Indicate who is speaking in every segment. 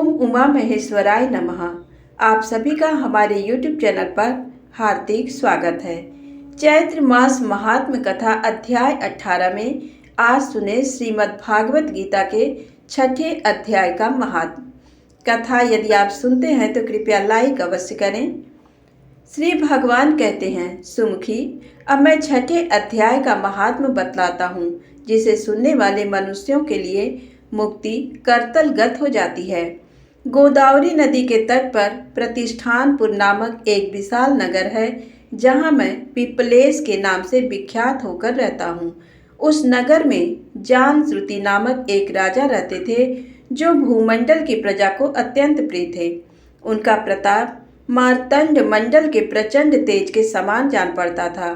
Speaker 1: ओम उमा महेश्वराय नमः। आप सभी का हमारे YouTube चैनल पर हार्दिक स्वागत है। चैत्र मास महात्म कथा अध्याय 18 में आज सुने श्रीमद् भागवत गीता के छठे अध्याय का महात्म। कथा यदि आप सुनते हैं तो कृपया लाइक अवश्य करें। श्री भगवान कहते हैं, सुमुखी, अब मैं छठे अध्याय का महात्म बतलाता हूँ, जिसे सुनने वाले मनुष्यों के लिए मुक्ति करतलगत हो जाती है। गोदावरी नदी के तट पर प्रतिष्ठानपुर नामक एक विशाल नगर है, जहाँ मैं पिपलेश के नाम से विख्यात होकर रहता हूँ। उस नगर में जानश्रुति नामक एक राजा रहते थे, जो भूमंडल की प्रजा को अत्यंत प्रिय थे। उनका प्रताप मार्तंड मंडल के प्रचंड तेज के समान जान पड़ता था।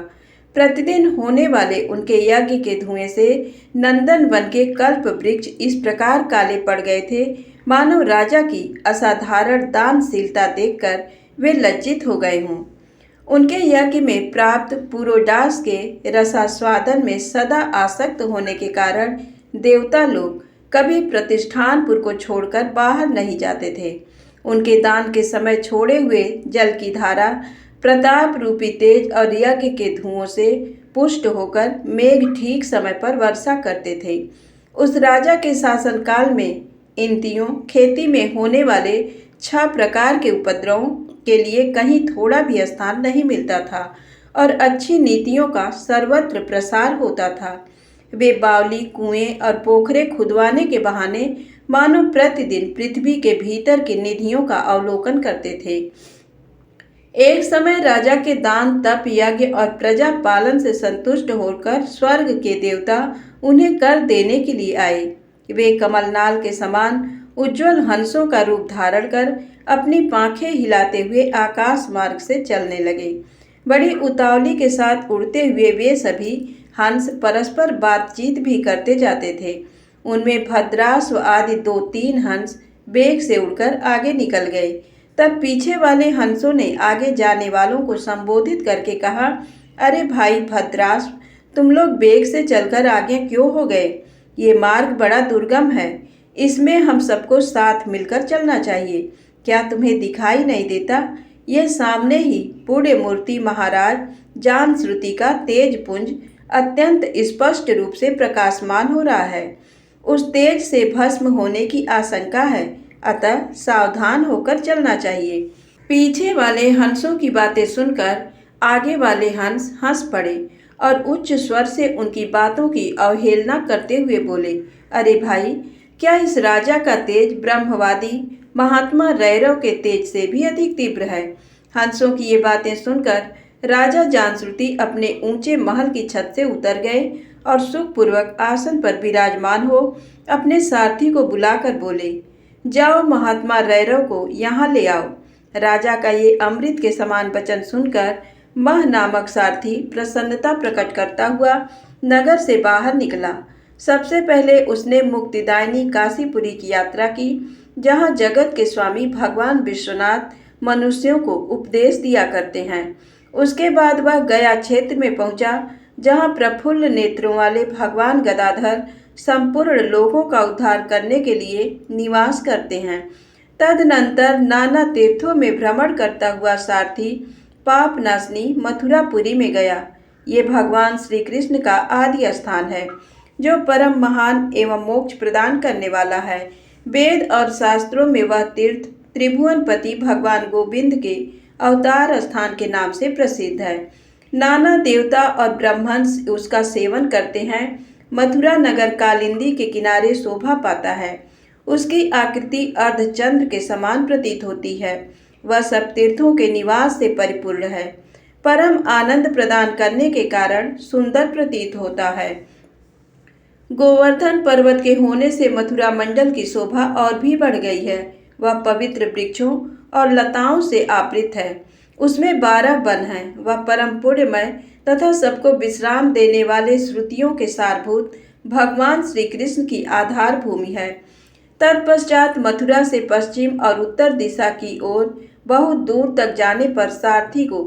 Speaker 1: प्रतिदिन होने वाले उनके यज्ञ के धुएं से नंदन वन के कल्प वृक्ष इस प्रकार काले पड़ गए थे, मानो राजा की असाधारण दानशीलता देखकर वे लज्जित हो गए हों। उनके यज्ञ में प्राप्त पुरोडास के रसास्वादन में सदा आसक्त होने के कारण देवता लोग कभी प्रतिष्ठानपुर को छोड़कर बाहर नहीं जाते थे। उनके दान के समय छोड़े हुए जल की धारा प्रताप रूपी तेज और यज्ञ के धुओं से पुष्ट होकर मेघ ठीक समय पर वर्षा करते थे। उस राजा के शासनकाल में इन तीनों खेती में होने वाले 6 प्रकार के उपद्रवों के लिए कहीं थोड़ा भी स्थान नहीं मिलता था और अच्छी नीतियों का सर्वत्र प्रसार होता था। वे बावली, कुएं और पोखरे खुदवाने के बहाने मानो प्रतिदिन पृथ्वी के भीतर की निधियों का अवलोकन करते थे। एक समय राजा के दान, तप, यज्ञ और प्रजा पालन से संतुष्ट होकर स्वर्ग के देवता उन्हें कर देने के लिए आए। वे कमलनाल के समान उज्जवल हंसों का रूप धारण कर अपनी पांखें हिलाते हुए आकाश मार्ग से चलने लगे। बड़ी उतावली के साथ उड़ते हुए वे सभी हंस परस्पर बातचीत भी करते जाते थे। उनमें भद्राश्व आदि 2-3 हंस वेग से उड़कर आगे निकल गए। तब पीछे वाले हंसों ने आगे जाने वालों को संबोधित करके कहा, अरे भाई भद्राश्व, तुम लोग वेग से चलकर आगे क्यों हो गए? ये मार्ग बड़ा दुर्गम है, इसमें हम सबको साथ मिलकर चलना चाहिए। क्या तुम्हें दिखाई नहीं देता? ये सामने ही पुण्य मूर्ति महाराज जानश्रुति का तेज पुंज अत्यंत स्पष्ट रूप से प्रकाशमान हो रहा है। उस तेज से भस्म होने की आशंका है, अतः सावधान होकर चलना चाहिए। पीछे वाले हंसों की बातें सुनकर आगे वाले हंस हंस पड़े और उच्च स्वर से उनकी बातों की अवहेलना करते हुए बोले, अरे भाई, क्या इस राजा का तेज ब्रह्मवादी महात्मा रैरव के तेज से भी अधिक तीव्र है? हंसों की ये बातें सुनकर राजा जानश्रुति अपने ऊंचे महल की छत से उतर गए और सुखपूर्वक आसन पर विराजमान हो अपने सारथी को बुलाकर बोले, जाओ महात्मा रैरव को यहाँ ले आओ। राजा का ये अमृत के समान वचन सुनकर मह नामक सारथी प्रसन्नता प्रकट करता हुआ नगर से बाहर निकला। सबसे पहले उसने मुक्तिदायिनी काशीपुरी की यात्रा की, जहाँ जगत के स्वामी भगवान विश्वनाथ मनुष्यों को उपदेश दिया करते हैं। उसके बाद वह गया क्षेत्र में पहुंचा, जहाँ प्रफुल्ल नेत्रों वाले भगवान गदाधर संपूर्ण लोगों का उद्धार करने के लिए निवास करते हैं। तदनंतर नाना तीर्थों में भ्रमण करता हुआ सारथी पापनाशनी मथुरापुरी में गया। ये भगवान श्री कृष्ण का आदि स्थान है, जो परम महान एवं मोक्ष प्रदान करने वाला है। वेद और शास्त्रों में वह तीर्थ त्रिभुवनपति भगवान गोविंद के अवतार स्थान के नाम से प्रसिद्ध है। नाना देवता और ब्रह्मंस उसका सेवन करते हैं। मथुरा नगर कालिंदी के किनारे शोभा पाता है। उसकी आकृति अर्धचंद्र के समान प्रतीत होती है। वह सब तीर्थों के निवास से परिपूर्ण है। परम आनंद प्रदान करने के कारण सुंदर प्रतीत होता है। गोवर्धन पर्वत के होने से मथुरा मंडल की शोभा और भी बढ़ गई है। वह पवित्र वृक्षों और लताओं से आवृत है। उसमें 12 वन हैं। वह परम पुण्यमय तथा सबको विश्राम देने वाले श्रुतियों के सारभूत भगवान श्री कृष्ण की आधार भूमि है। तत्पश्चात मथुरा से पश्चिम और उत्तर दिशा की ओर बहुत दूर तक जाने पर सारथी को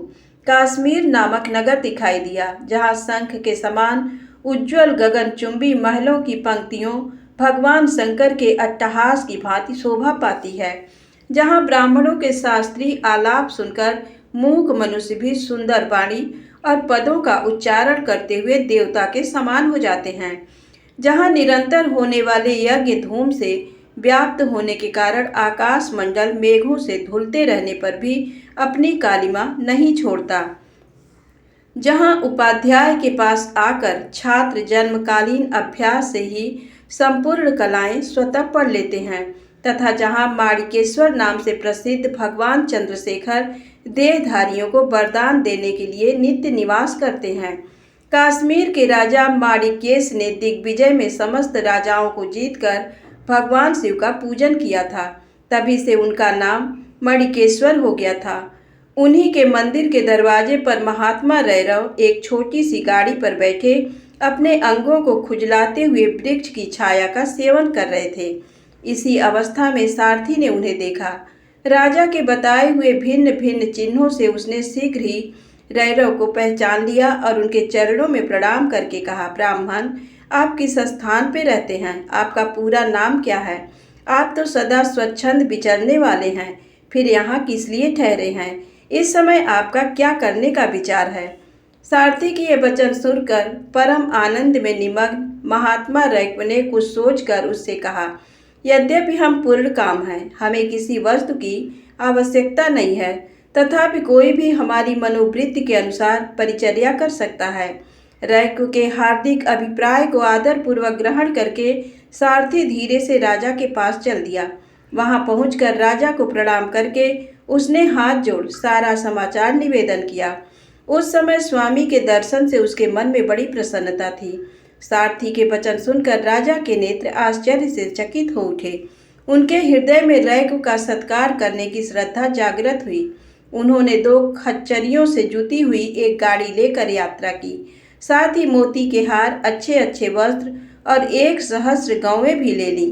Speaker 1: काश्मीर नामक नगर दिखाई दिया, जहाँ शंख के समान उज्ज्वल गगनचुंबी महलों की पंक्तियों भगवान शंकर के अट्टहास की भांति शोभा पाती है। जहाँ ब्राह्मणों के शास्त्रीय आलाप सुनकर मूक मनुष्य भी सुंदर वाणी और पदों का उच्चारण करते हुए देवता के समान हो जाते हैं। जहाँ निरंतर होने वाले यज्ञ धूम से व्याप्त होने के कारण आकाश मंडल मेघों से धुलते रहने पर भी अपनी कालिमा नहीं छोड़ता। जहाँ उपाध्याय के पास आकर छात्र जन्मकालीन अभ्यास से ही संपूर्ण कलाएं स्वतः पढ़ लेते हैं, तथा जहाँ माणिकेश्वर नाम से प्रसिद्ध भगवान चंद्रशेखर देहधारियों को वरदान देने के लिए नित्य निवास करते हैं। कश्मीर के राजा माणिकेश ने दिग्विजय में समस्त राजाओं को जीतकर भगवान शिव का पूजन किया था, तभी से उनका नाम मणिकेश्वर हो गया था। उन्हीं के मंदिर के दरवाजे पर महात्मा रैरव एक छोटी सी गाड़ी पर बैठे अपने अंगों को खुजलाते हुए वृक्ष की छाया का सेवन कर रहे थे। इसी अवस्था में सारथी ने उन्हें देखा। राजा के बताए हुए भिन्न भिन्न चिन्हों से उसने शीघ्र ही रैरव को पहचान लिया और उनके चरणों में प्रणाम करके कहा, ब्राह्मण, आप किस स्थान पे रहते हैं? आपका पूरा नाम क्या है? आप तो सदा स्वच्छंद विचरने वाले हैं, फिर यहाँ किस लिए ठहरे हैं? इस समय आपका क्या करने का विचार है? सारथी की यह वचन सुनकर परम आनंद में निमग्न महात्मा रैक्व ने कुछ सोचकर उससे कहा, यद्यपि हम पूर्ण काम हैं, हमें किसी वस्तु की आवश्यकता नहीं है, तथापि कोई भी हमारी मनोवृत्ति के अनुसार परिचर्या कर सकता है। रैक्व के हार्दिक अभिप्राय को आदरपूर्वक ग्रहण करके सारथी धीरे से राजा के पास चल दिया। वहां पहुंचकर राजा को प्रणाम करके उसने हाथ जोड़ सारा समाचार निवेदन किया। उस समय स्वामी के दर्शन से उसके मन में बड़ी प्रसन्नता थी। सारथी के वचन सुनकर राजा के नेत्र आश्चर्य से चकित हो उठे। उनके हृदय में रैक्व का सत्कार करने की श्रद्धा जागृत हुई। उन्होंने 2 खच्चरियों से जुती हुई एक गाड़ी लेकर यात्रा की, साथ ही मोती के हार, अच्छे अच्छे वस्त्र और 1 सहस्र गौवें भी ले ली।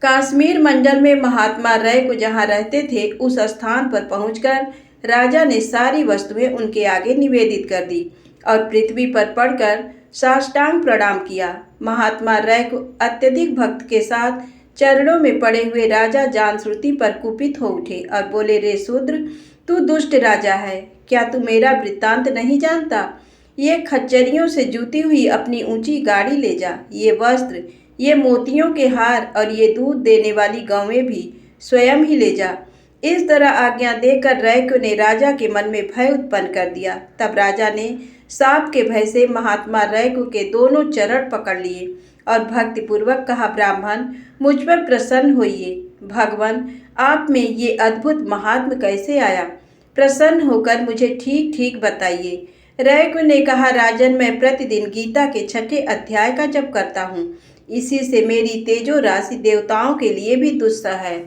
Speaker 1: कश्मीर मंडल में महात्मा रैक्व जहाँ रहते थे, उस स्थान पर पहुंचकर राजा ने सारी वस्तुएं उनके आगे निवेदित कर दी और पृथ्वी पर पड़कर साष्टांग प्रणाम किया। महात्मा रैक्व अत्यधिक भक्त के साथ चरणों में पड़े हुए राजा जानश्रुति पर कुपित हो उठे और बोले, रे शूद्र, तू दुष्ट राजा है, क्या तू मेरा वृत्तांत नहीं जानता? ये खच्चरियों से जूती हुई अपनी ऊंची गाड़ी ले जा, ये वस्त्र, ये मोतियों के हार और ये दूध देने वाली गौवें भी स्वयं ही ले जा। इस तरह आज्ञा देकर रैक्व ने राजा के मन में भय उत्पन्न कर दिया। तब राजा ने साप के भय से महात्मा रैक्व के दोनों चरण पकड़ लिए और भक्तिपूर्वक कहा, ब्राह्मण, मुझ पर प्रसन्न होइए। भगवान, आप में ये अद्भुत महात्म कैसे आया? प्रसन्न होकर मुझे ठीक ठीक बताइए। रैक्व ने कहा, राजन, मैं प्रतिदिन गीता के 6ठे अध्याय का जप करता हूँ। इसी से मेरी तेजो राशि देवताओं के लिए भी दुस्सह है।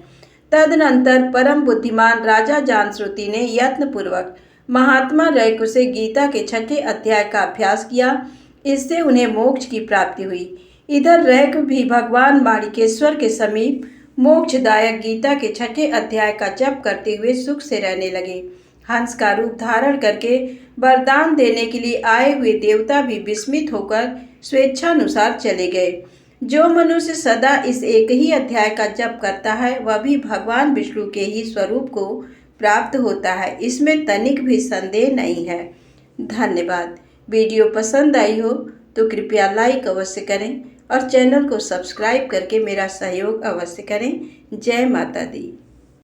Speaker 1: तदनंतर परम बुद्धिमान राजा जानश्रुति ने यत्नपूर्वक महात्मा रैक्व से गीता के 6ठे अध्याय का अभ्यास किया। इससे उन्हें मोक्ष की प्राप्ति हुई। इधर रैक्व भी भगवान माणिकेश्वर के समीप मोक्षदायक गीता के 6ठे अध्याय का जप करते हुए सुख से रहने लगे। हंस का रूप धारण करके वरदान देने के लिए आए हुए देवता भी विस्मित होकर स्वेच्छानुसार चले गए। जो मनुष्य सदा इस एक ही अध्याय का जप करता है, वह भी भगवान विष्णु के ही स्वरूप को प्राप्त होता है, इसमें तनिक भी संदेह नहीं है। धन्यवाद। वीडियो पसंद आई हो तो कृपया लाइक अवश्य करें और चैनल को सब्सक्राइब करके मेरा सहयोग अवश्य करें। जय माता दी।